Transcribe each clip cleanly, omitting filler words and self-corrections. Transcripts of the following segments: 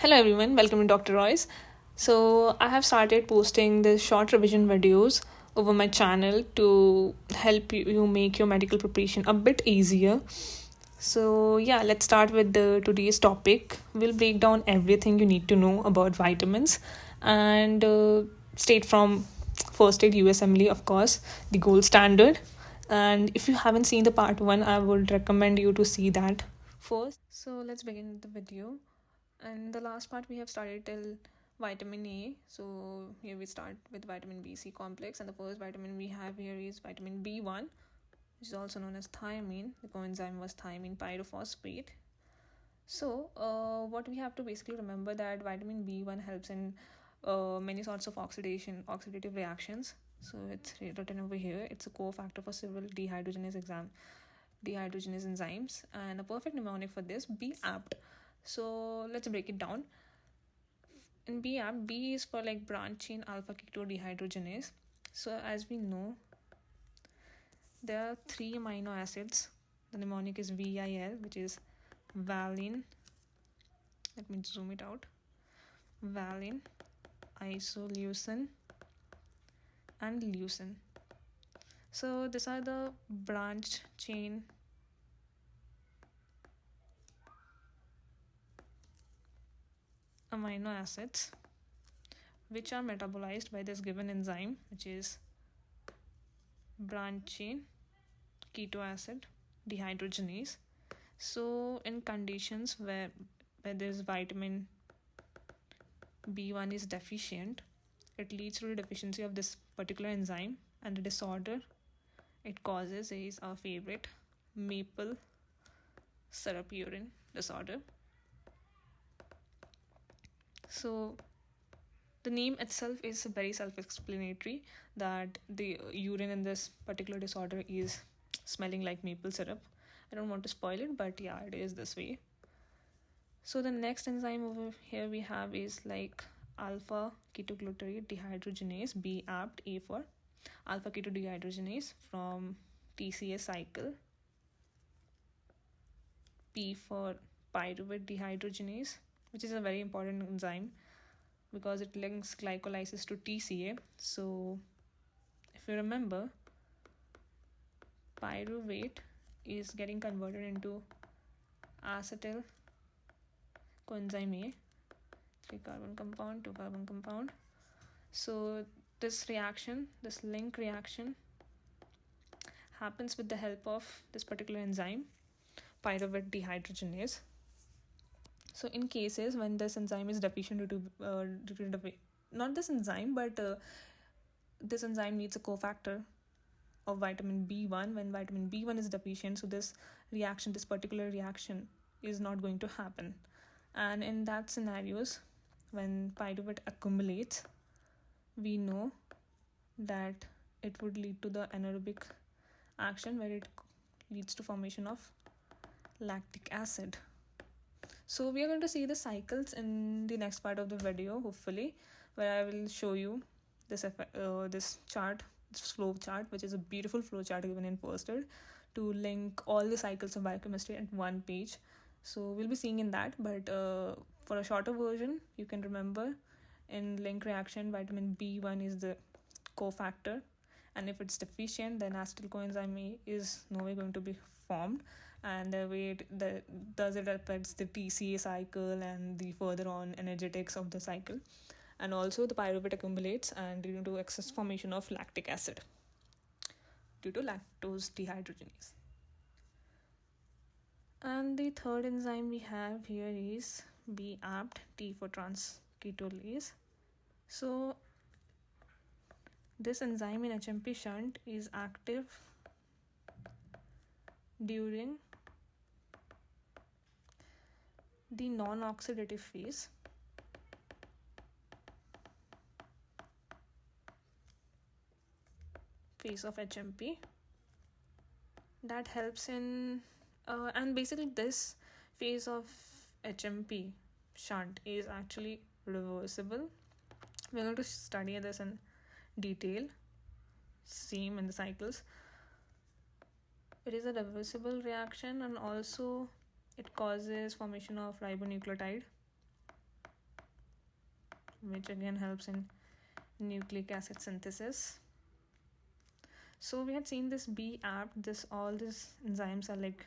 Hello everyone, welcome to Dr. Royce. So I have started posting these short revision videos over my channel to help you make your medical preparation a bit easier. So yeah, let's start with today's topic. We'll break down everything you need to know about vitamins and state from First Aid USMLE, of course, the gold standard. And if you haven't seen the part 1, I would recommend you to see that first. So let's begin the video. And the last part we have started till vitamin A. So here we start with vitamin B-C complex, and the first vitamin we have here is vitamin B1, which is also known as thiamine. The coenzyme was thiamine pyrophosphate. So what we have to basically remember that vitamin B1 helps in many sorts of oxidative reactions. So it's written over here. It's a cofactor for several dehydrogenase enzymes, and a perfect mnemonic for this, be apt. So let's break it down. In BAP, B is for like branch chain alpha ketodehydrogenase. So as we know, there are 3 amino acids. The mnemonic is VIL, which is valine. Let me zoom it out. Valine, isoleucine, and leucine. So these are the branch chain amino acids which are metabolized by this given enzyme, which is branch chain keto acid dehydrogenase. So in conditions where this vitamin B1 is deficient, it leads to the deficiency of this particular enzyme, and the disorder it causes is our favorite, maple syrup urine disorder. So the name itself is very self-explanatory, that the urine in this particular disorder is smelling like maple syrup. I don't want to spoil it, but yeah, it is this way. So the next enzyme over here we have is like alpha ketoglutarate dehydrogenase, BAPT, A for alpha ketodehydrogenase from TCA cycle, P for pyruvate dehydrogenase, which is a very important enzyme because it links glycolysis to TCA. So if you remember, pyruvate is getting converted into acetyl coenzyme A, 3 carbon compound, 2 carbon compound. So this link reaction happens with the help of this particular enzyme, pyruvate dehydrogenase. So in cases when this enzyme is deficient due to not this enzyme, but this enzyme needs a cofactor of vitamin B1. When vitamin B1 is deficient, so this particular reaction is not going to happen. And in that scenarios, when pyruvate accumulates, we know that it would lead to the anaerobic action where it leads to formation of lactic acid. So we are going to see the cycles in the next part of the video, hopefully, where I will show you this chart, this flow chart, which is a beautiful flow chart given in First Aid to link all the cycles of biochemistry at one page. So we'll be seeing in that, but for a shorter version, you can remember in link reaction, vitamin B1 is the cofactor, and if it's deficient, then acetyl coenzyme A is no way going to be formed, and the way it affects the TCA cycle and the further on energetics of the cycle. And also the pyruvate accumulates and due to excess formation of lactic acid due to lactose dehydrogenase. And the third enzyme we have here is BAPT, T for transketolase. So this enzyme in HMP shunt is active during the non-oxidative phase of HMP. That helps in and basically this phase of HMP shunt is actually reversible. We're going to study this in detail, same in the cycles. It is a reversible reaction, and also it causes formation of ribonucleotide which again helps in nucleic acid synthesis. So we had seen this B apt, all these enzymes are like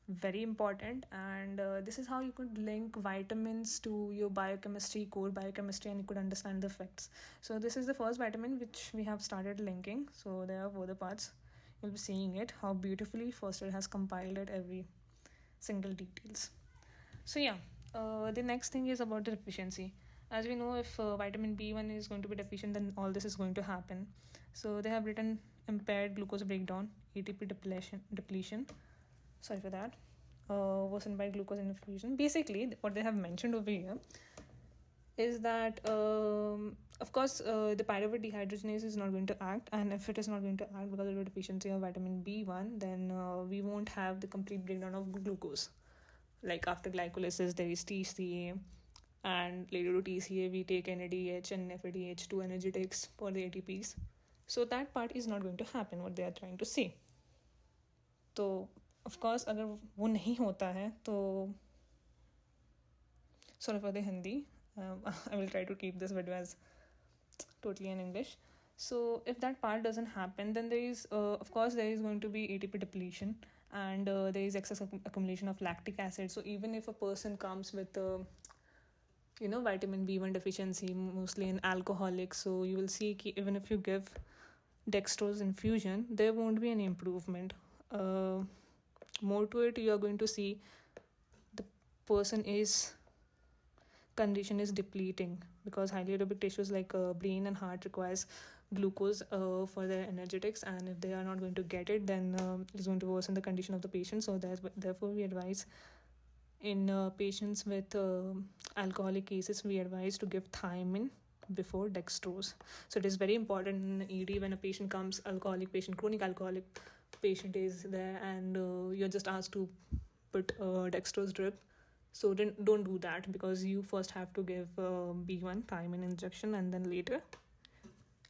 very important, and this is how you could link vitamins to your biochemistry, core biochemistry, and you could understand the effects. So this is the first vitamin which we have started linking. So there are further parts, you'll be seeing it, how beautifully First Aid has compiled it, every single details. So yeah, the next thing is about the deficiency. As we know, if vitamin B1 is going to be deficient, then all this is going to happen. So they have written impaired glucose breakdown, ATP depletion, sorry for that, worsened by glucose infusion. Basically, what they have mentioned over here is that, of course, the pyruvate dehydrogenase is not going to act, and if it is not going to act because of the deficiency of vitamin B1, then we won't have the complete breakdown of glucose. Like after glycolysis, there is TCA, and later to TCA, we take NADH and FADH2 energetics for the ATPs. So that part is not going to happen, what they are trying to say. So of course, अगर वो नहीं होता है तो, sorry for the Hindi, I will try to keep this video as totally in English. So if that part doesn't happen, then there is, of course, there is going to be ATP depletion, and there is excess accumulation of lactic acid. So even if a person comes with vitamin B1 deficiency, mostly in alcoholics, so you will see even if you give dextrose infusion, there won't be any improvement. More to it, you are going to see the person condition is depleting, because highly aerobic tissues like brain and heart requires glucose for their energetics, and if they are not going to get it, then it's going to worsen the condition of the patient. So therefore we advise in patients with alcoholic cases, we advise to give thiamine before dextrose. So it is very important in ED when a patient comes, alcoholic patient, chronic alcoholic patient is there, and you're just asked to put dextrose drip. So don't do that, because you first have to give B1 thiamine injection, and then later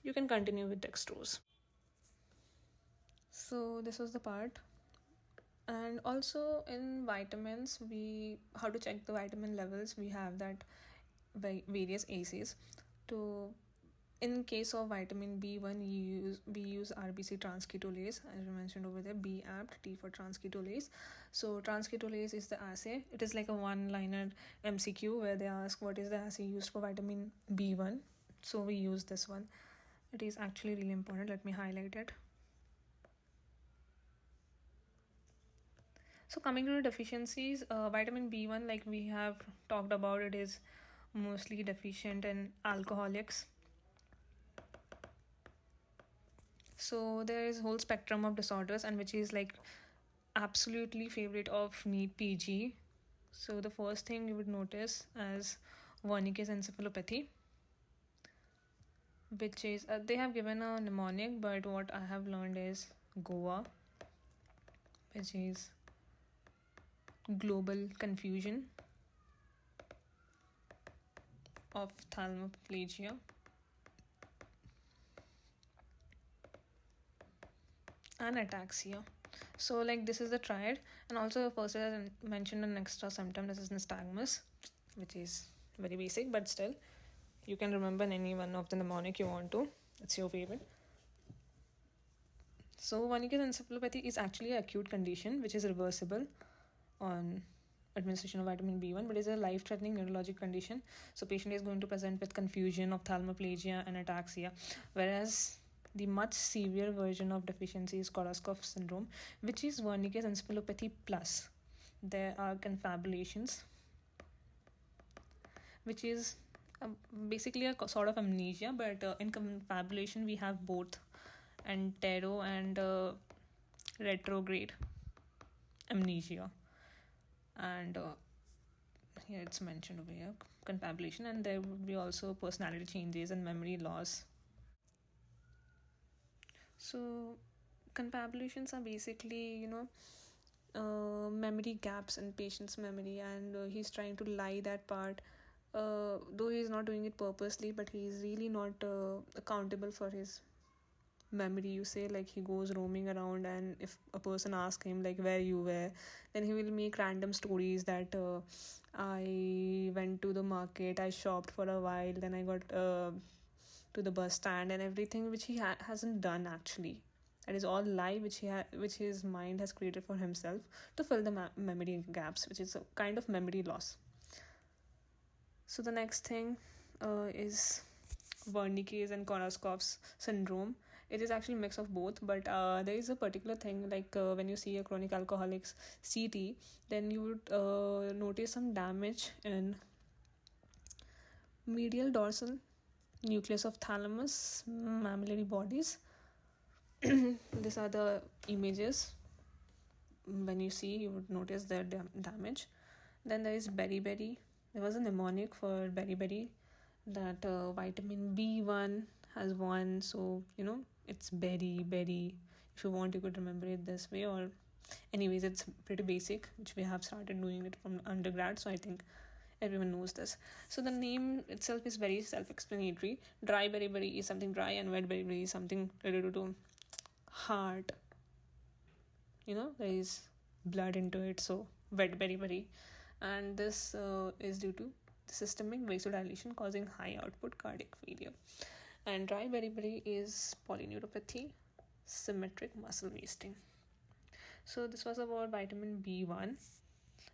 you can continue with dextrose. So this was the part. And also in vitamins, how to check the vitamin levels, we have that various assays. In case of vitamin B1, we use RBC transketolase, as I mentioned over there, B apt, T for transketolase. So transketolase is the assay. It is like a one-liner MCQ where they ask what is the assay used for vitamin B1. So we use this one. It is actually really important. Let me highlight it. So coming to the deficiencies, vitamin B1, like we have talked about, it is mostly deficient in alcoholics. So there is a whole spectrum of disorders, and which is like absolutely favorite of NEET PG. So the first thing you would notice as Wernicke's encephalopathy, which is, they have given a mnemonic, but what I have learned is GOA, which is global confusion of thalmoplegia. And ataxia. So like this is the triad, and also first I mentioned an extra symptom. This is nystagmus, which is very basic, but still you can remember any one of the mnemonic you want to. It's your favorite. So Wernicke's encephalopathy is actually an acute condition which is reversible on administration of vitamin B1, but is a life-threatening neurologic condition. So patient is going to present with confusion of thalmoplegia and ataxia, whereas the much severe version of deficiency is Korsakoff syndrome, which is Wernicke's encephalopathy plus. There are confabulations, which is basically a sort of amnesia, but in confabulation we have both antero and retrograde amnesia. And here it's mentioned over here, confabulation, and there would be also personality changes and memory loss. So confabulations are basically, memory gaps in patient's memory, and he's trying to lie that part, though he's not doing it purposely, but he's really not accountable for his memory. You say like he goes roaming around, and if a person asks him like where you were, then he will make random stories that I went to the market, I shopped for a while, then I got to the bus stand and everything, which he hasn't done actually. That is all lie which his mind has created for himself to fill the memory gaps, which is a kind of memory loss. So the next thing is Wernicke's and Korsakoff's syndrome. It is actually a mix of both, but there is a particular thing, like when you see a chronic alcoholic's CT, then you would notice some damage in medial dorsal nucleus of thalamus, mammillary bodies. These are the images. When you see, you would notice the damage. Then there is beriberi. There was a mnemonic for beriberi, that vitamin B1 has one, so it's berry. If you want, you could remember it this way, or anyways, it's pretty basic, which we have started doing it from undergrad, so I think everyone knows this. So the name itself is very self-explanatory. Dry beriberi is something dry, and wet beriberi is something related to heart. There is blood into it, so wet beriberi. And this is due to systemic vasodilation causing high output cardiac failure. And dry beriberi is polyneuropathy, symmetric muscle wasting. So this was about vitamin B1.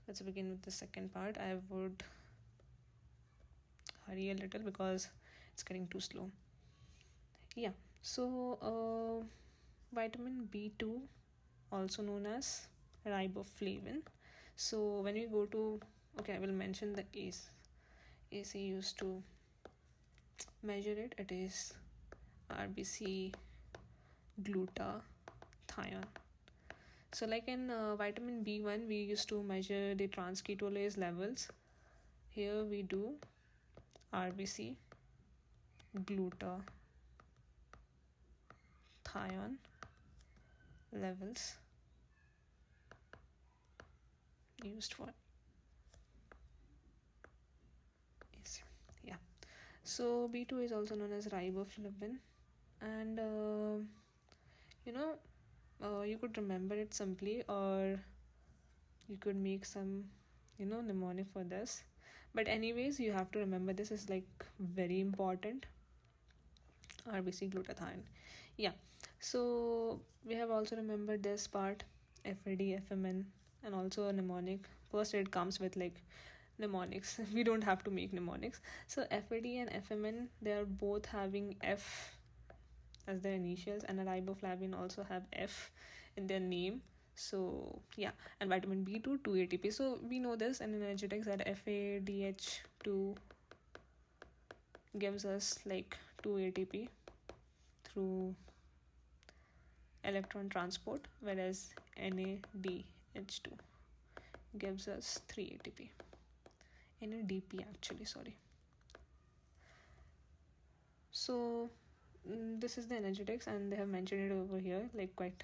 Let's begin with the second part. I would hurry a little because it's getting too slow. Yeah, so vitamin B2, also known as riboflavin. So when we go to, I will mention the AC used to measure it. It is RBC glutathione. So like in vitamin B1, we used to measure the transketolase levels. Here we do RBC glutathione levels used for. Yeah. So B2 is also known as riboflavin, and you could remember it simply, or you could make some mnemonic for this, but anyways, you have to remember this is like very important. RBC glutathione. Yeah, so we have also remembered this part, FAD, FMN, and also a mnemonic. First it comes with like mnemonics. We don't have to make mnemonics. So FAD and FMN, they are both having F as their initials, and a riboflavin also have F in their name. So yeah, and vitamin B2, 2 ATP. So we know this in energetics that FADH2 gives us like 2 ATP through electron transport, whereas NADH2 gives us 3 ATP. NADP actually, sorry. So this is the energetics, and they have mentioned it over here like quite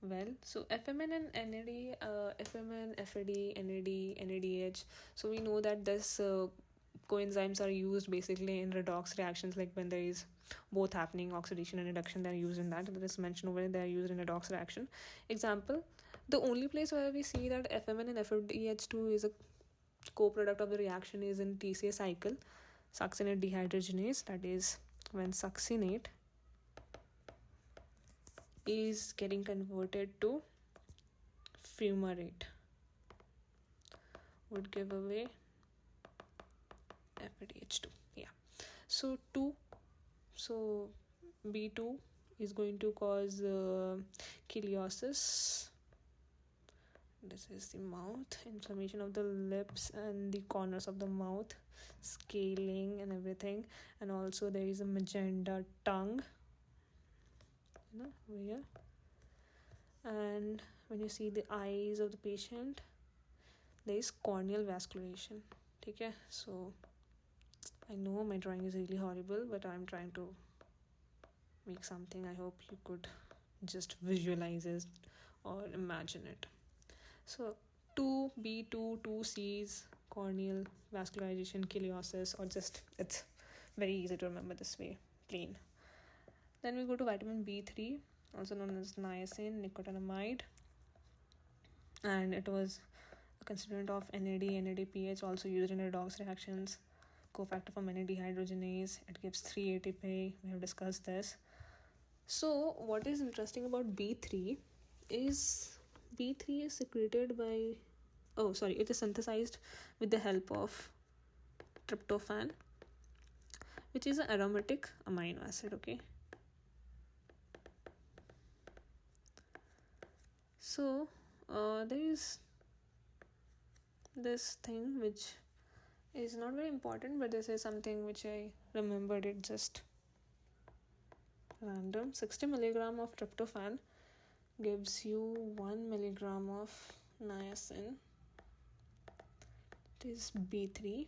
well. So FMN and NAD, FMN, FAD, NAD, NADH. So we know that this coenzymes are used basically in redox reactions, like when there is both happening, oxidation and reduction, they are used in that. That is mentioned over there, they are used in redox reaction. Example, the only place where we see that FMN and FADH2 is a co-product of the reaction is in TCA cycle, succinate dehydrogenase. That is when succinate is getting converted to fumarate, would give away FADH2. Yeah. So B2 is going to cause ileosis. This is the mouth, inflammation of the lips and the corners of the mouth, scaling and everything. And also there is a magenta tongue, over here. And when you see the eyes of the patient, there is corneal vascularization. Okay, so I know my drawing is really horrible, but I'm trying to make something. I hope you could just visualize it or imagine it. So 2B2, 2C's, corneal vascularization, ileosis, or just, it's very easy to remember this way, plain. Then we go to vitamin B3, also known as niacin, nicotinamide, and it was a constituent of NAD, NADPH, also used in redox reactions, cofactor for many dehydrogenase. It gives 3 ATP. We have discussed this. So what is interesting about B3 is B3 is secreted by, it is synthesized with the help of tryptophan, which is an aromatic amino acid, okay? So there is this thing which is not very important, but this is something which I remembered it just random. 60 milligram of tryptophan gives you 1 milligram of niacin. It is B3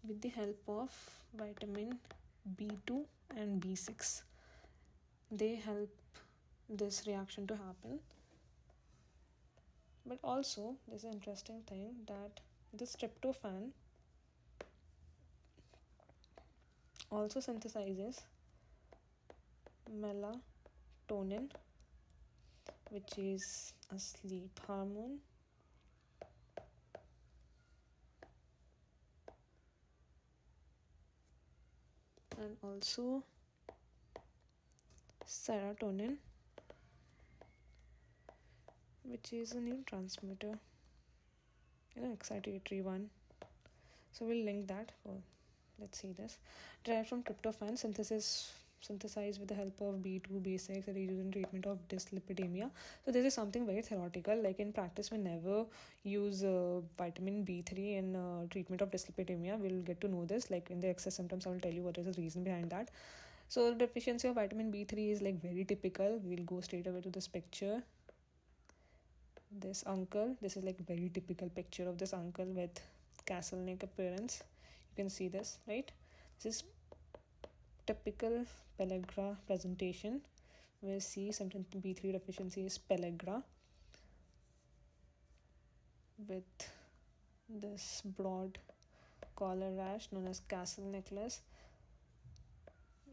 with the help of vitamin B2 and B6. They help this reaction to happen. But also there's an interesting thing that this tryptophan also synthesizes melatonin, which is a sleep hormone, and also serotonin, which is a neurotransmitter, excitatory one. So we'll link that. Let's see this. Derived from tryptophan, synthesized with the help of B2, B6, that is used in treatment of dyslipidemia. So this is something very theoretical. Like in practice, we never use vitamin B3 in treatment of dyslipidemia. We'll get to know this. Like in the excess symptoms, I will tell you what is the reason behind that. So deficiency of vitamin B3 is like very typical. We'll go straight away to this picture. This uncle, this is like very typical picture of this uncle with castle neck appearance. You can see this, right? This is typical pellagra presentation where C symptom B3 deficiency is pellagra with this broad collar rash known as castle necklace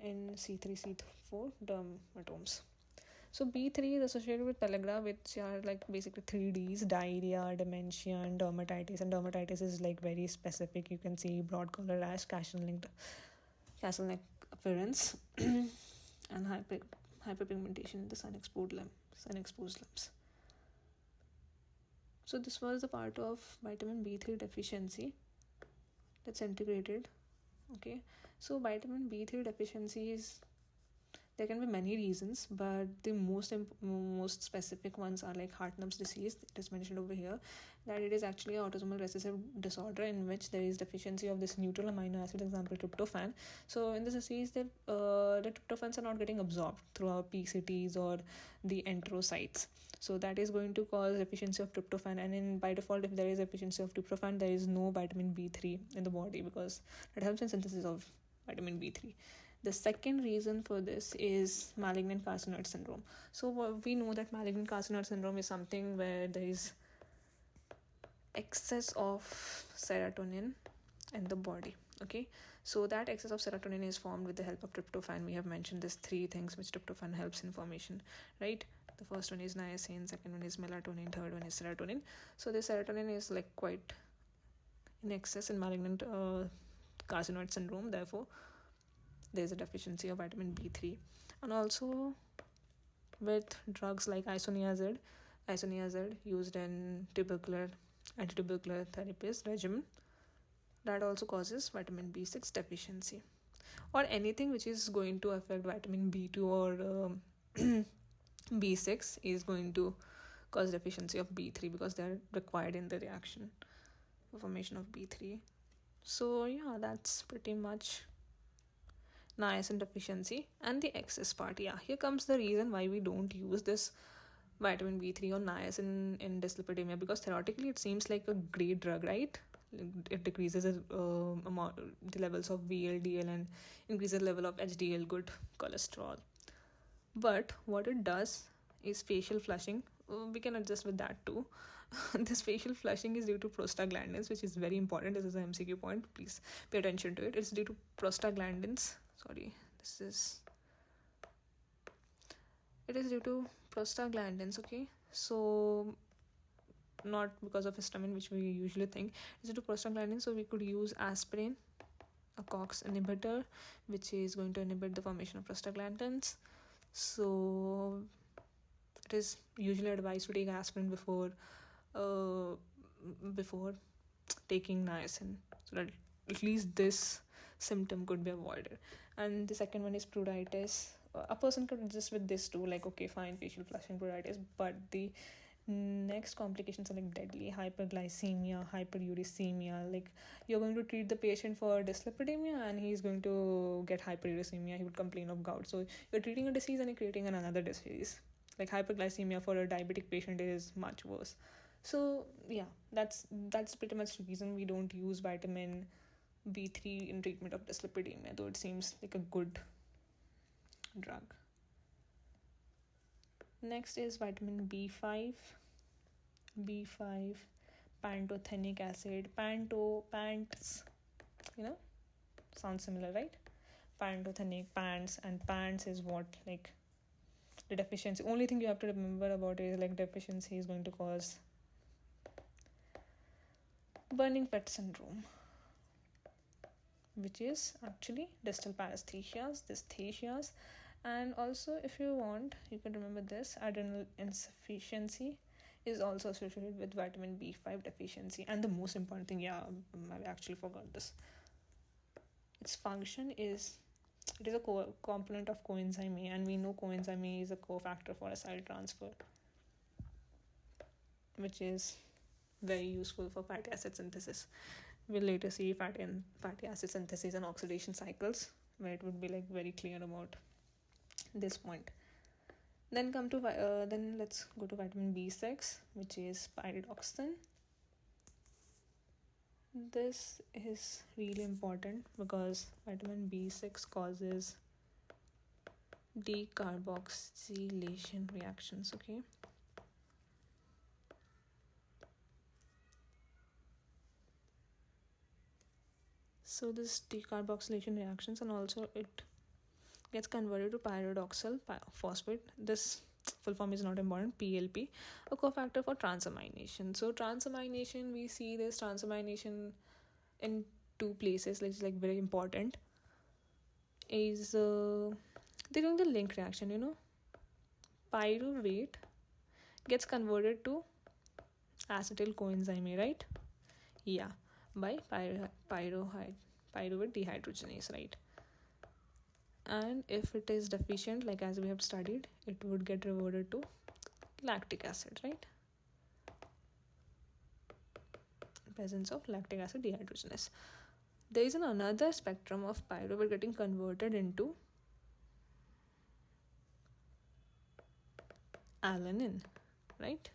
in C3, C4 dermatomes. So B3 is associated with pellagra, which are like basically 3Ds: diarrhea, dementia, and dermatitis. And dermatitis is like very specific. You can see broad collar rash, castle neck appearance, and hyperpigmentation in the sun-exposed limbs. So this was the part of vitamin B3 deficiency that's integrated. Okay, so vitamin B3 deficiency is, there can be many reasons, but the most specific ones are like Hartnum's disease. It is mentioned over here that it is actually an autosomal recessive disorder in which there is deficiency of this neutral amino acid, example tryptophan. So in this disease, the tryptophans are not getting absorbed through our PCTs or the enterocytes. So that is going to cause deficiency of tryptophan, and by default, if there is deficiency of tryptophan, there is no vitamin B3 in the body because it helps in synthesis of vitamin B3. The second reason for this is malignant carcinoid syndrome. So we know that malignant carcinoid syndrome is something where there is excess of serotonin in the body. Okay, so that excess of serotonin is formed with the help of tryptophan. We have mentioned these 3 things which tryptophan helps in formation, right? The first one is niacin, second one is melatonin, third one is serotonin. So the serotonin is like quite in excess in malignant carcinoid syndrome. Therefore, there is a deficiency of vitamin B3. And also with drugs like isoniazid used in antitubercular therapies regimen, that also causes vitamin B6 deficiency. Or anything which is going to affect vitamin B2 or B6 is going to cause deficiency of B3 because they are required in the reaction for formation of B3. So yeah, that's pretty much niacin deficiency. And the excess part, here comes the reason why we don't use this vitamin B3 or niacin in dyslipidemia, because theoretically it seems like a great drug, right? It decreases the levels of VLDL and increases the level of HDL, good cholesterol. But what it does is facial flushing. We can adjust with that too. This facial flushing is due to prostaglandins, which is very important. This is an MCQ point. Please pay attention to it. It's due to prostaglandins. It is due to prostaglandins. Okay, so not because of histamine, which we usually think, is due to prostaglandin. So we could use aspirin, a COX inhibitor, which is going to inhibit the formation of prostaglandins. So it is usually advised to take aspirin before taking niacin, so that at least this symptom could be avoided. And the second one is pruritus. A person could adjust with this too, like, okay, fine, facial flushing, pruritus, but the next complications are like deadly: hyperglycemia, hyperuricemia. Like, you're going to treat the patient for dyslipidemia and he's going to get hyperuricemia. He would complain of gout. So you're treating a disease and you're creating another disease. Like, hyperglycemia for a diabetic patient is much worse. So yeah, that's pretty much the reason we don't use vitamin B3 in treatment of dyslipidemia, though it seems like a good drug. Next is vitamin B5. Pantothenic acid. Pants, sounds similar, right? Pantothenic, pants, and pants is what, like, the deficiency. Only thing you have to remember about it is, like, deficiency is going to cause burning pet syndrome, which is actually distal paresthesias, dysthesias. And also, if you want, you can remember this: adrenal insufficiency is also associated with vitamin B5 deficiency. And the most important thing, I actually forgot this, its function is, it is a component of coenzyme A, and we know coenzyme A is a cofactor for acyl transfer, which is very useful for fatty acid synthesis. We'll later see fatty acid synthesis and oxidation cycles, where it would be like very clear about this point. Then let's go to vitamin B6, which is pyridoxine. This is really important because vitamin B6 causes decarboxylation reactions, okay? So this decarboxylation reactions, and also it gets converted to pyridoxal phosphate. This full form is not important, PLP, a cofactor for transamination. So transamination, we see this transamination in two places, which is like very important. Is they're doing the link reaction, Pyruvate gets converted to acetyl coenzyme A, right? Yeah, by pyruvate dehydrogenase, right? And if it is deficient, like as we have studied, it would get reverted to lactic acid, right? Presence of lactic acid dehydrogenase. There is another spectrum of pyruvate getting converted into alanine, right?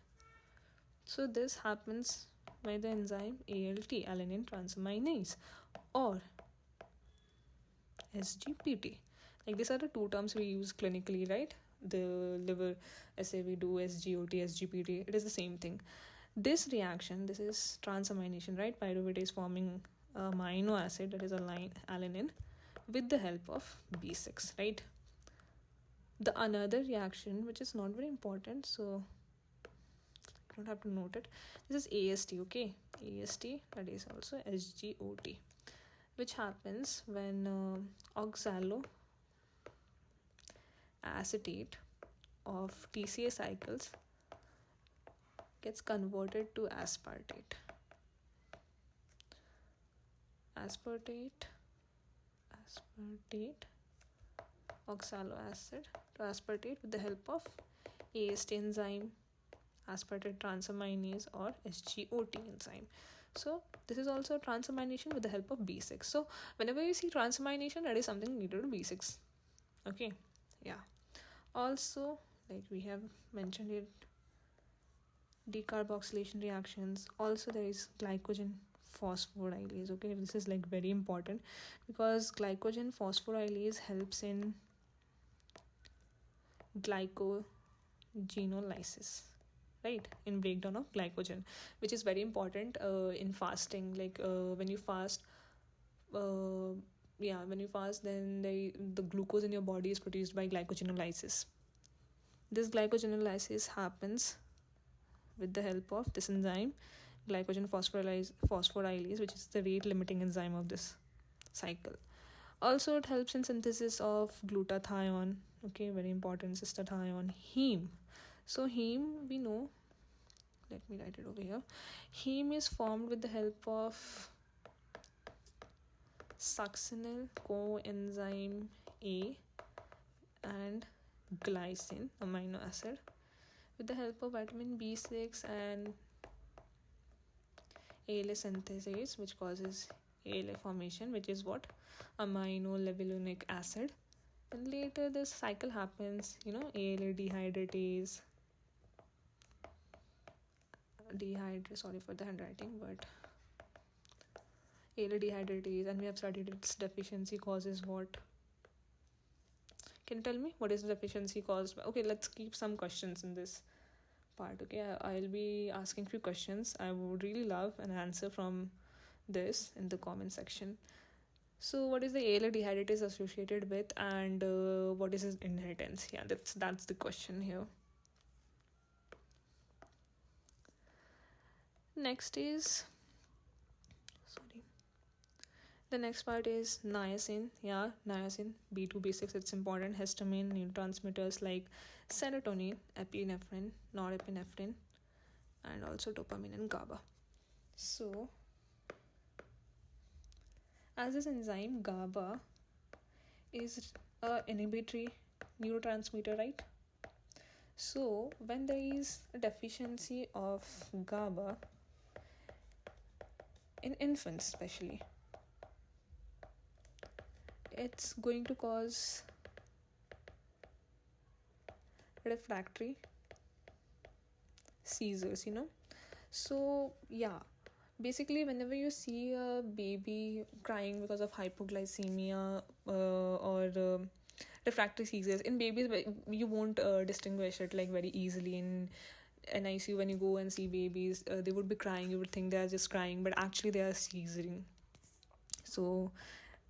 So this happens by the enzyme ALT, alanine transaminase, or SGPT. Like, these are the two terms we use clinically, right? The liver assay we do, SGOT, SGPT, it is the same thing. This reaction, this is transamination, right? Pyruvate is forming amino acid, that is alanine, with the help of B6, right? The another reaction, which is not very important, so you don't have to note it, this is AST, okay? AST, that is also SGOT, which happens when oxaloacetate of TCA cycles gets converted to aspartate. Oxaloacid to aspartate with the help of AST enzyme, aspartate transaminase, or SGOT enzyme. So this is also transamination with the help of B6. So whenever you see transamination, that is something related to B6. Okay, yeah. Also, like we have mentioned it, decarboxylation reactions. Also, there is glycogen phosphorylase. Okay, this is like very important because glycogen phosphorylase helps in glycogenolysis, right, in breakdown of glycogen, which is very important in fasting. Like when you fast, then the glucose in your body is produced by glycogenolysis. This glycogenolysis happens with the help of this enzyme, glycogen phosphorylase, which is the rate limiting enzyme of this cycle. Also, it helps in synthesis of glutathione, okay, very important, cystathione, heme. So heme, we know, let me write it over here. Heme is formed with the help of succinyl coenzyme A and glycine amino acid with the help of vitamin B6 and ALA synthesis, which causes ALA formation, which is what? Amino levulinic acid. And later this cycle happens, ALA dehydratase, sorry for the handwriting, but ALA dehydratase, and we have studied its deficiency causes what? Can you tell me what is the deficiency caused by? Okay, let's keep some questions in this part. Okay, I'll be asking few questions. I would really love an answer from this in the comment section. So what is the ALA dehydratase associated with, and what is its inheritance? Yeah, that's the question here. Next is, the next part is niacin. Yeah, niacin, B2, B6, it's important. Histamine, neurotransmitters like serotonin, epinephrine, norepinephrine, and also dopamine and GABA. So, as this enzyme GABA is a inhibitory neurotransmitter, right? So, when there is a deficiency of GABA in infants especially, it's going to cause refractory seizures, So, yeah, basically whenever you see a baby crying because of hypoglycemia or refractory seizures in babies, you won't distinguish it like very easily in NICU. When you go and see babies, they would be crying, you would think they are just crying, but actually they are seizuring. So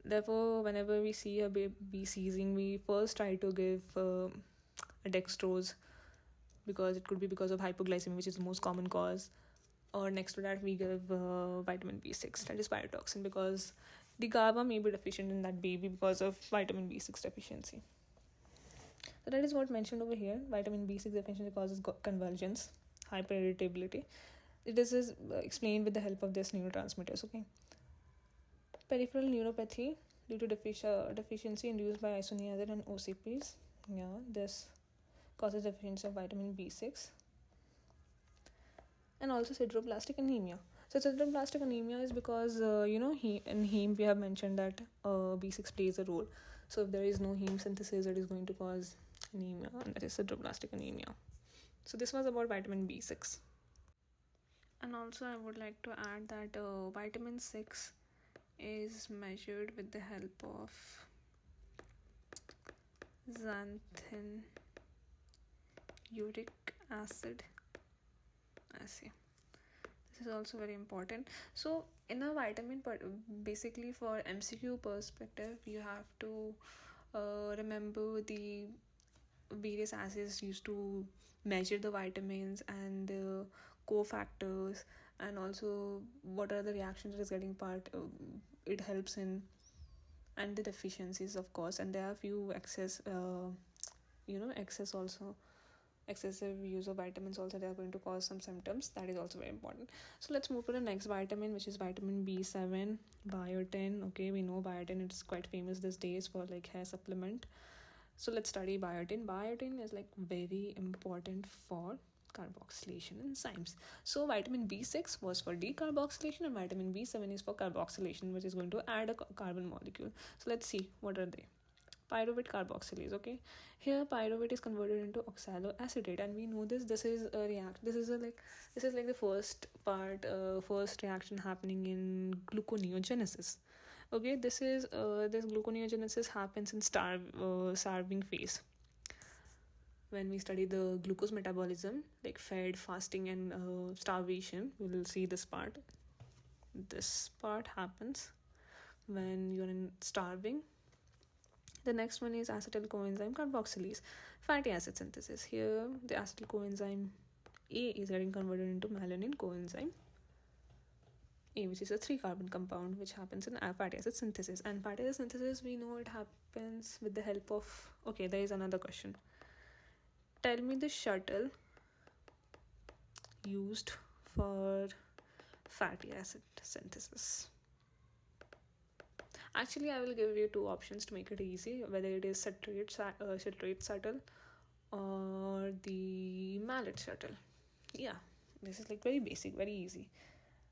therefore, whenever we see a baby seizing, we first try to give a dextrose, because it could be because of hypoglycemia, which is the most common cause. Or next to that, we give vitamin B6, that is biotoxin, because the GABA may be deficient in that baby because of vitamin B6 deficiency. So that is what mentioned over here. Vitamin B6 deficiency causes convulsions, hyperirritability. This is explained with the help of this neurotransmitters, okay. Peripheral neuropathy due to deficiency induced by isoniazid and OCPs. Yeah, this causes deficiency of vitamin B6. And also sideroblastic anemia. So sideroblastic anemia is because, in heme we have mentioned that B6 plays a role. So if there is no heme synthesis, it is going to cause anemia, and that is sideroblastic anemia. So this was about vitamin B6. And also I would like to add that vitamin 6 is measured with the help of xanthan uric acid assay. This is also very important. So in a vitamin, basically for MCQ perspective, you have to remember the various assays used to measure the vitamins and the cofactors, and also what are the reactions it is getting part it helps in, and the deficiencies, of course. And there are few excessive use of vitamins also, they are going to cause some symptoms. That is also very important. So let's move to the next vitamin, which is vitamin B7, biotin. Okay, we know biotin, it's quite famous these days for like hair supplement. So let's study biotin. Biotin is like very important for carboxylation enzymes. So vitamin B6 was for decarboxylation, and vitamin B7 is for carboxylation, which is going to add a carbon molecule. So let's see what are they. Pyruvate carboxylase. Okay, here pyruvate is converted into oxaloacetate, and we know this is the first reaction happening in gluconeogenesis. Okay, this gluconeogenesis happens in starving phase. When we study the glucose metabolism, like fed, fasting, and starvation, we will see this part. This part happens when you're in starving. The next one is acetyl coenzyme carboxylase, fatty acid synthesis. Here, the acetyl coenzyme A is getting converted into melanin coenzyme A, which is a 3-carbon compound which happens in fatty acid synthesis. And fatty acid synthesis, we know it happens with the help of... Okay, there is another question. Tell me the shuttle used for fatty acid synthesis. Actually, I will give you 2 options to make it easy, whether it is citrate shuttle or the mallet shuttle. Yeah, this is like very basic, very easy.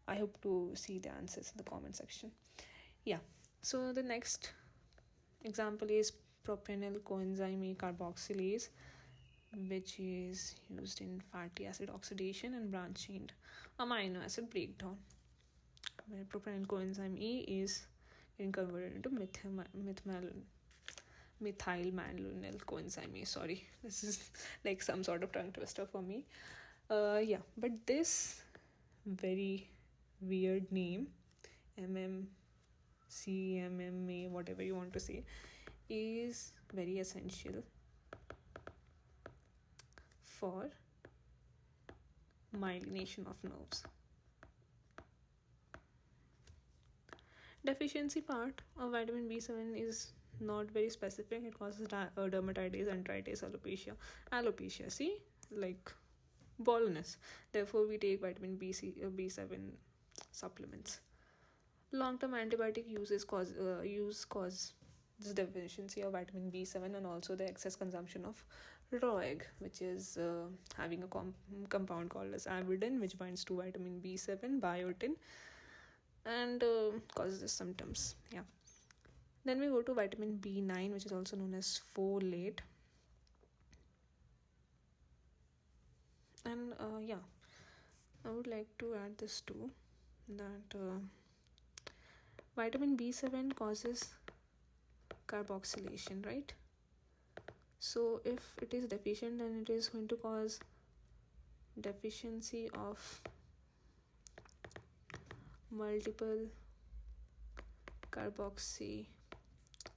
I hope to see the answers in the comment section. Yeah, so the next example is propenyl coenzyme A carboxylase, which is used in fatty acid oxidation and branched-chain amino acid breakdown, where propenyl coenzyme A is getting converted into methylmalonyl coenzyme A. Sorry, this is like some sort of tongue twister for me. Yeah, but this very weird name, MMCMMA, whatever you want to say, is very essential for myelination of nerves. Deficiency part of vitamin B7 is not very specific. It causes dermatitis, enteritis, alopecia. See, like baldness. Therefore, we take vitamin B7 supplements. Long-term antibiotic use cause this deficiency of vitamin B7, and also the excess consumption of raw egg, which is having a compound called as avidin, which binds to vitamin B7 biotin and causes the symptoms. Yeah. Then we go to vitamin B9, which is also known as folate. And yeah, I would like to add this too, that vitamin B7 causes carboxylation, right? So if it is deficient, then it is going to cause deficiency of multiple carboxylase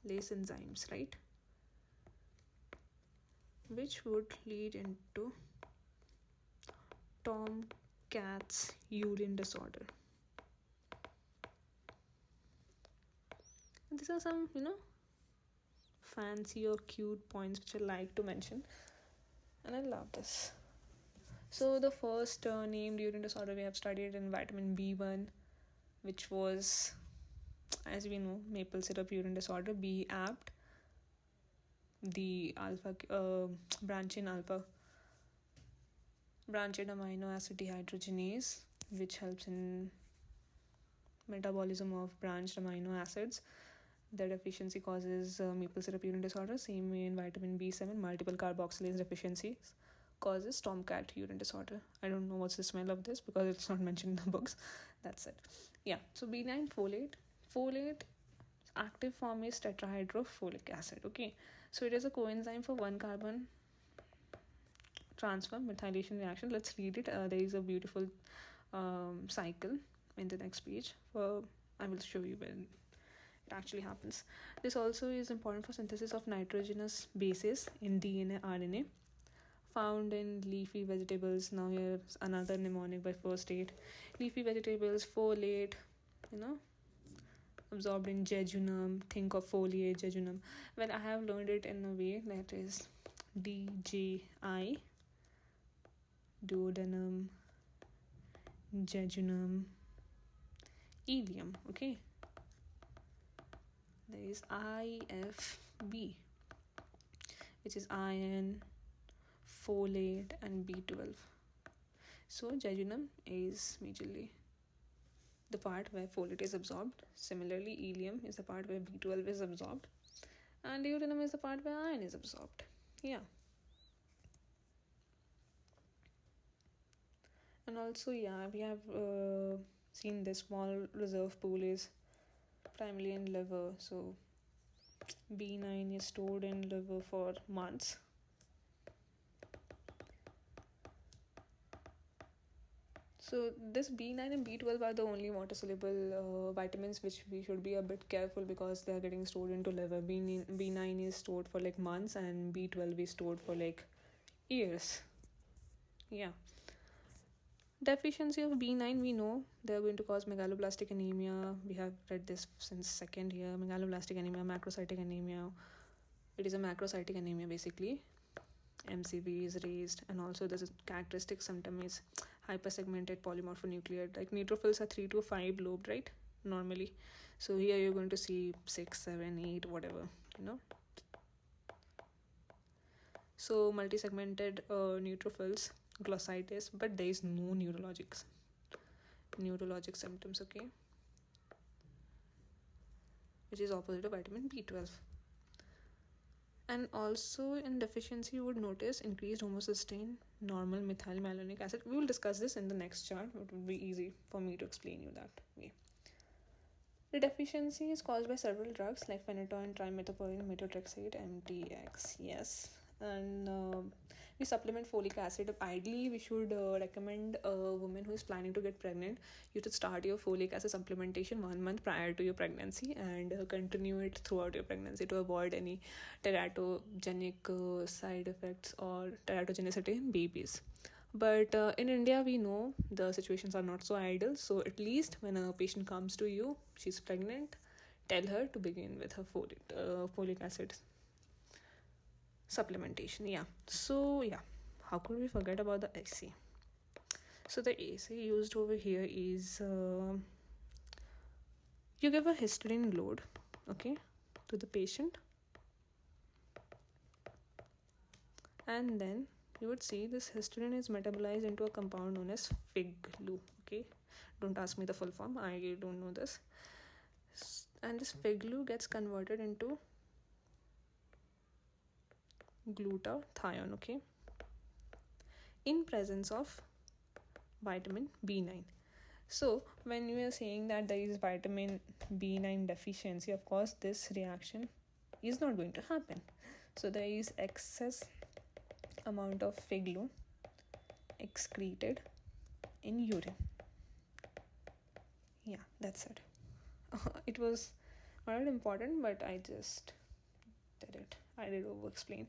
enzymes, right? Which would lead into Tomcat's urine disorder. And these are some, fancy or cute points which I like to mention, and I love this. So the first named urine disorder we have studied in vitamin B1, which was, as we know, maple syrup urine disorder. B apt, the alpha branched amino acid dehydrogenase, which helps in metabolism of branched amino acids. The deficiency causes maple syrup urine disorder. Same way in vitamin B7, multiple carboxylase deficiencies causes Tomcat urine disorder. I don't know what's the smell of this because it's not mentioned in the books. That's it. Yeah, so B9, folate active form is tetrahydrofolic acid. Okay, so it is a coenzyme for 1-carbon transfer methylation reaction. Let's read it. There is a beautiful cycle in the next page. I will show you when it actually happens. This also is important for synthesis of nitrogenous bases in DNA, RNA, found in leafy vegetables. Now here's another mnemonic by First Aid. Leafy vegetables, folate, absorbed in jejunum. Think of foliage, jejunum. Well, I have learned it in a way that is DJI, duodenum, jejunum, ileum. Okay, there is IFB, which is iron, folate, and B12. So jejunum is majorly the part where folate is absorbed. Similarly, ileum is the part where B12 is absorbed, and duodenum is the part where iron is absorbed. Yeah. And also, yeah, we have seen this small reserve pool is primarily in liver. So B9 is stored in liver for months. So this B9 and B12 are the only water-soluble vitamins which we should be a bit careful because they are getting stored into liver. B9 is stored for like months and B12 is stored for like years. Yeah. Deficiency of B9, we know they're going to cause megaloblastic anemia. We have read this since second year. Megaloblastic anemia, macrocytic anemia. It is a macrocytic anemia basically. MCV is raised, and also this characteristic symptom is hypersegmented polymorphonucleate. Like neutrophils are 3 to 5 lobed, right? Normally. So here you're going to see 6, 7, 8, whatever, you know. So multi-segmented neutrophils, glossitis, but there is no neurologic symptoms, okay, which is opposite of vitamin B12. And also in deficiency you would notice increased homocysteine, normal methyl malonic acid. We will discuss this in the next chart. It would be easy for me to explain you that way. The deficiency is caused by several drugs like phenytoin, trimethoprim, methotrexate, MTX. Yes. And we supplement folic acid. Ideally, we should recommend a woman who is planning to get pregnant. You should start your folic acid supplementation 1 month prior to your pregnancy and continue it throughout your pregnancy to avoid any teratogenic side effects or teratogenicity in babies. But in India, we know the situations are not so ideal. So at least when a patient comes to you, she's pregnant, tell her to begin with her folic acid supplementation. Yeah. So yeah, how could we forget about the AC? So the AC used over here is you give a histidine load, okay, to the patient, and then you would see this histidine is metabolized into a compound known as FIGLU. Okay, don't ask me the full form, I don't know this. And this FIGLU gets converted into glutathione, okay, in presence of vitamin B9. So when we are saying that there is vitamin B9 deficiency, of course this reaction is not going to happen. So there is excess amount of FIGLU excreted in urine. Yeah, that's it. It was not important, but I just did it. I did over explain.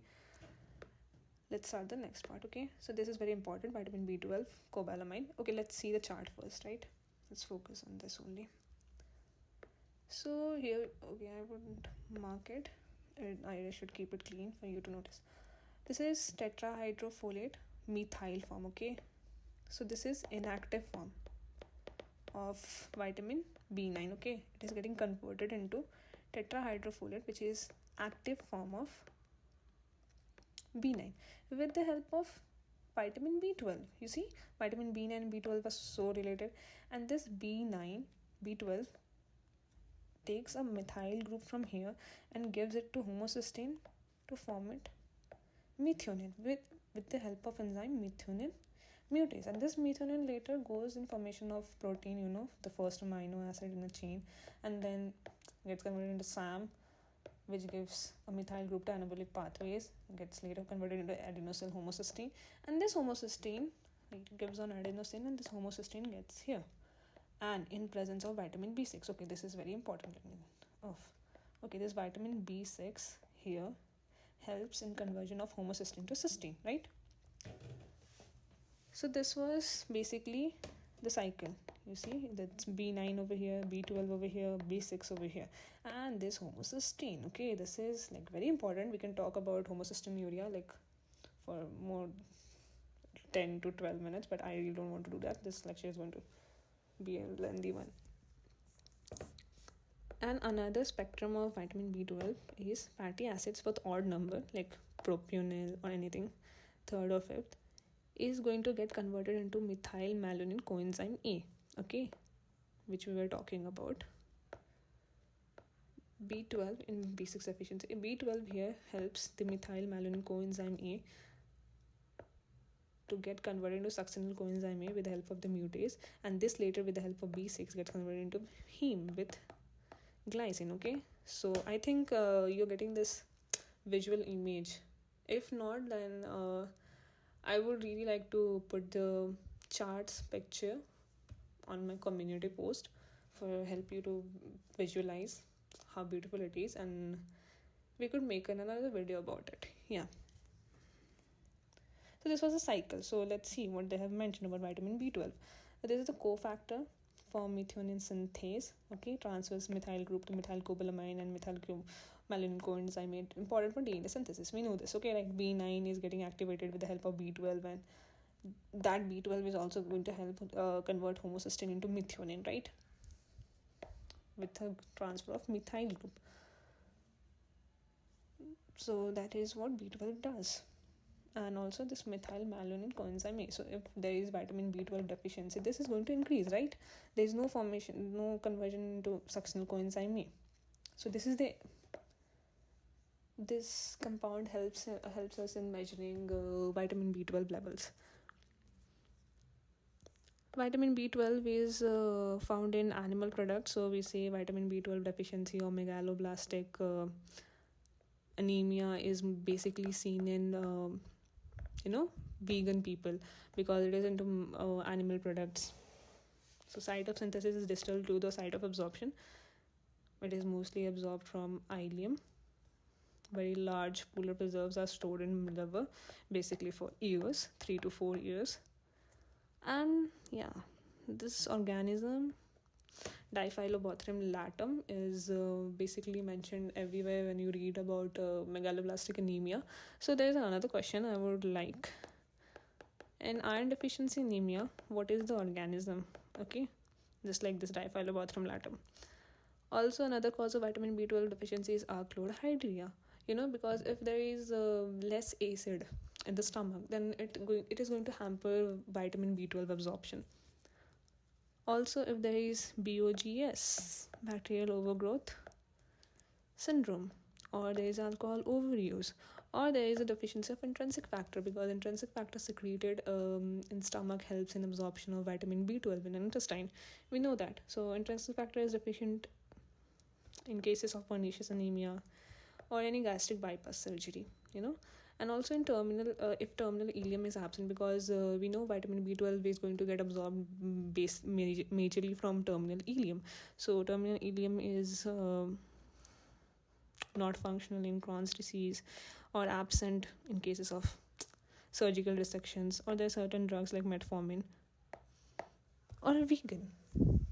Let's start the next part, okay? So this is very important, vitamin B12, cobalamin. Okay, let's see the chart first, right? Let's focus on this only. So here, okay, I wouldn't mark it. I should keep it clean for you to notice. This is tetrahydrofolate methyl form, okay? So this is inactive form of vitamin B9, okay? It is getting converted into tetrahydrofolate, which is active form of B9 with the help of vitamin B12. You see, vitamin B9 and B12 are so related, and this B9, B12 takes a methyl group from here and gives it to homocysteine to form it methionine with the help of enzyme methionine mutase. And this methionine later goes in formation of protein, you know, the first amino acid in the chain, and then gets converted into SAM, which gives a methyl group to anabolic pathways, gets later converted into adenosine homocysteine, and this homocysteine gives on adenosine, and this homocysteine gets here, and in presence of vitamin B6. Okay, this is very important. Okay, this vitamin B6 here helps in conversion of homocysteine to cysteine, right? So this was basically the cycle. You see, that's B9 over here, B12 over here, B6 over here, and this homocysteine. Okay, this is like very important. We can talk about homocystinuria like for more 10 to 12 minutes, but I really don't want to do that. This lecture is going to be a lengthy one. And another spectrum of vitamin B12 is fatty acids with odd number like propionyl or anything, third or fifth, is going to get converted into methyl malonyl coenzyme A, okay, which we were talking about. B12 in B6 deficiency. B12 here helps the methyl malonyl coenzyme A to get converted into succinyl coenzyme A with the help of the mutase, and this later with the help of B6 gets converted into heme with glycine, okay? So I think you're getting this visual image. If not, then I would really like to put the charts picture on my community post for help you to visualize how beautiful it is, and we could make another video about it. Yeah. So this was a cycle. So let's see what they have mentioned about vitamin B12. So this is the cofactor for methionine synthase. Okay, transfers methyl group to methylcobalamin and methylmalonyl coenzyme, important for DNA synthesis. We know this. Okay, like B9 is getting activated with the help of B12, and that B12 is also going to help convert homocysteine into methionine, right? With a transfer of methyl group. So that is what B12 does. And also this methylmalonyl coenzyme A. So if there is vitamin B12 deficiency, this is going to increase, right? There is no formation, no conversion into succinyl coenzyme A. So this compound helps us in measuring vitamin B12 levels. Vitamin B12 is found in animal products. So we say vitamin B12 deficiency or megaloblastic anemia is basically seen in vegan people, because it is into animal products. So site of synthesis is distal to the site of absorption. It is mostly absorbed from ileum. Very large polar preserves are stored in liver, basically for years, 3 to 4 years. And yeah, this organism, Diphyllobothrium latum, is basically mentioned everywhere when you read about megaloblastic anemia. So there's another question I would like. In iron deficiency anemia, what is the organism? Okay, just like this Diphyllobothrium latum. Also, another cause of vitamin B12 deficiency is chlorhydria. Because if there is less acid in the stomach, then it is going to hamper vitamin B12 absorption. Also, if there is BOGS, bacterial overgrowth syndrome, or there is alcohol overuse, or there is a deficiency of intrinsic factor, because intrinsic factor secreted in stomach helps in absorption of vitamin B12 in intestine. We know that. So intrinsic factor is deficient in cases of pernicious anemia or any gastric bypass surgery, and also in if terminal ileum is absent, because we know vitamin B12 is going to get absorbed majorly from terminal ileum. So terminal ileum is not functional in Crohn's disease, or absent in cases of surgical resections, or there are certain drugs like metformin, or a vegan,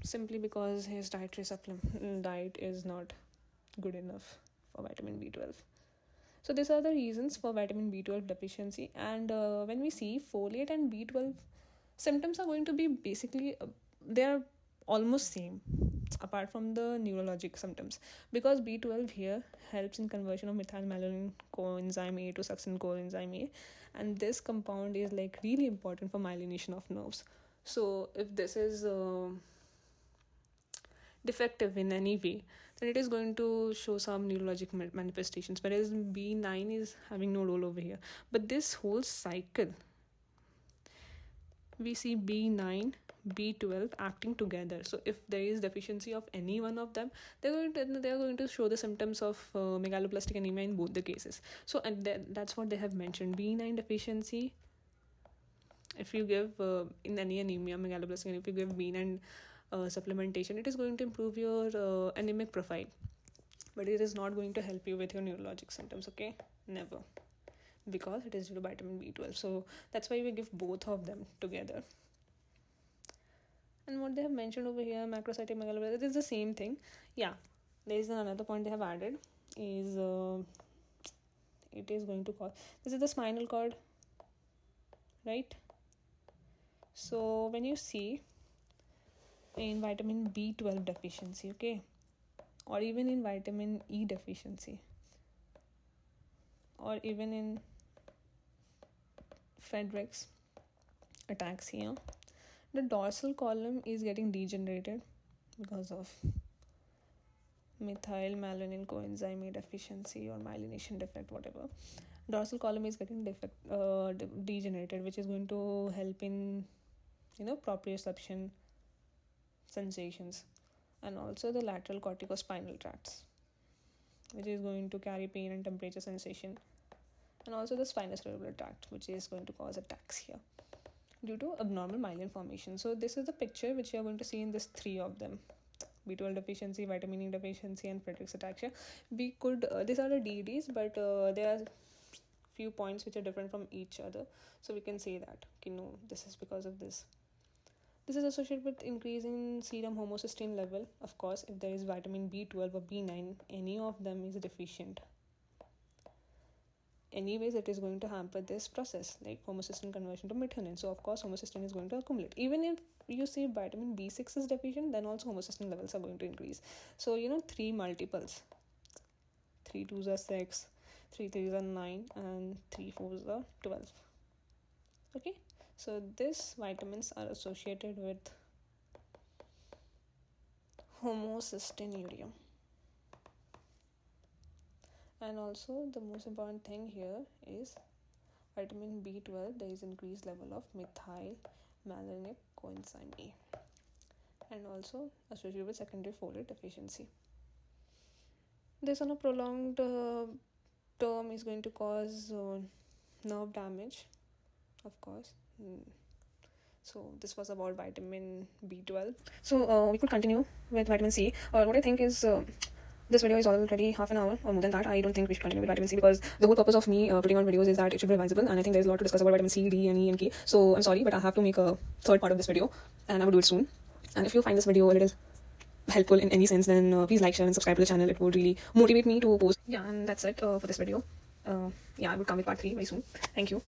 simply because his diet is not good enough for vitamin B12. So these are the reasons for vitamin B12 deficiency. And when we see folate and B12, symptoms are going to be basically, they are almost same, apart from the neurologic symptoms, because B12 here helps in conversion of methylmalonyl coenzyme A to succinyl coenzyme A, and this compound is like really important for myelination of nerves. So if this is defective in any way, then it is going to show some neurologic manifestations, whereas B9 is having no role over here. But this whole cycle, we see B9, B12 acting together. So if there is deficiency of any one of them, they are going to show the symptoms of megaloblastic anemia in both the cases. So and that's what they have mentioned. B9 deficiency, if you give in any anemia, megaloblastic anemia, if you give B9 supplementation, it is going to improve your anemic profile, but it is not going to help you with your neurologic symptoms. Okay, never, because it is due to vitamin B12. So that's why we give both of them together. And what they have mentioned over here, macrocytic megaloblastic, it is the same thing. Yeah, there is another point they have added, is it is going to cause, this is the spinal cord, right? So when you see in vitamin B12 deficiency, okay, or even in vitamin E deficiency, or even in Friedreich's ataxia, the dorsal column is getting degenerated because of methylmalonyl coenzyme A deficiency or myelination defect, whatever. Dorsal column is getting degenerated, which is going to help in proprioception sensations, and also the lateral corticospinal tracts, which is going to carry pain and temperature sensation, and also the spinocerebellar tract, which is going to cause ataxia due to abnormal myelin formation. So this is the picture which you are going to see in this three of them: B12 deficiency, vitamin E deficiency, and Friedreich's ataxia. We could these are the DEDs, but there are few points which are different from each other. So we can say that, no, this is because of this. This is associated with increase in serum homocysteine level. Of course, if there is vitamin B12 or B9, any of them is deficient. Anyways, it is going to hamper this process, like homocysteine conversion to methionine. So of course, homocysteine is going to accumulate. Even if you say vitamin B6 is deficient, then also homocysteine levels are going to increase. So 3 multiples. 3 2s are 6, 3 3s are 9, and 3 4s are 12. Okay, so these vitamins are associated with homocystinuria. And also the most important thing here is vitamin B12, there is increased level of methyl malonic coenzyme A, and also associated with secondary folate deficiency. This on a prolonged term is going to cause nerve damage, of course. So this was about vitamin B12. So we could continue with vitamin C. What I think is this video is already half an hour or more than that. I don't think we should continue with vitamin C, because the whole purpose of me putting on videos is that it should be revisable, and I think there's a lot to discuss about vitamin C, D, and E, and K. So I'm sorry, but I have to make a third part of this video, and I will do it soon. And if you find this video a little helpful in any sense, then please like, share, and subscribe to the channel. It would really motivate me to post. Yeah, and that's it for this video. I will come with part 3 very soon. Thank you.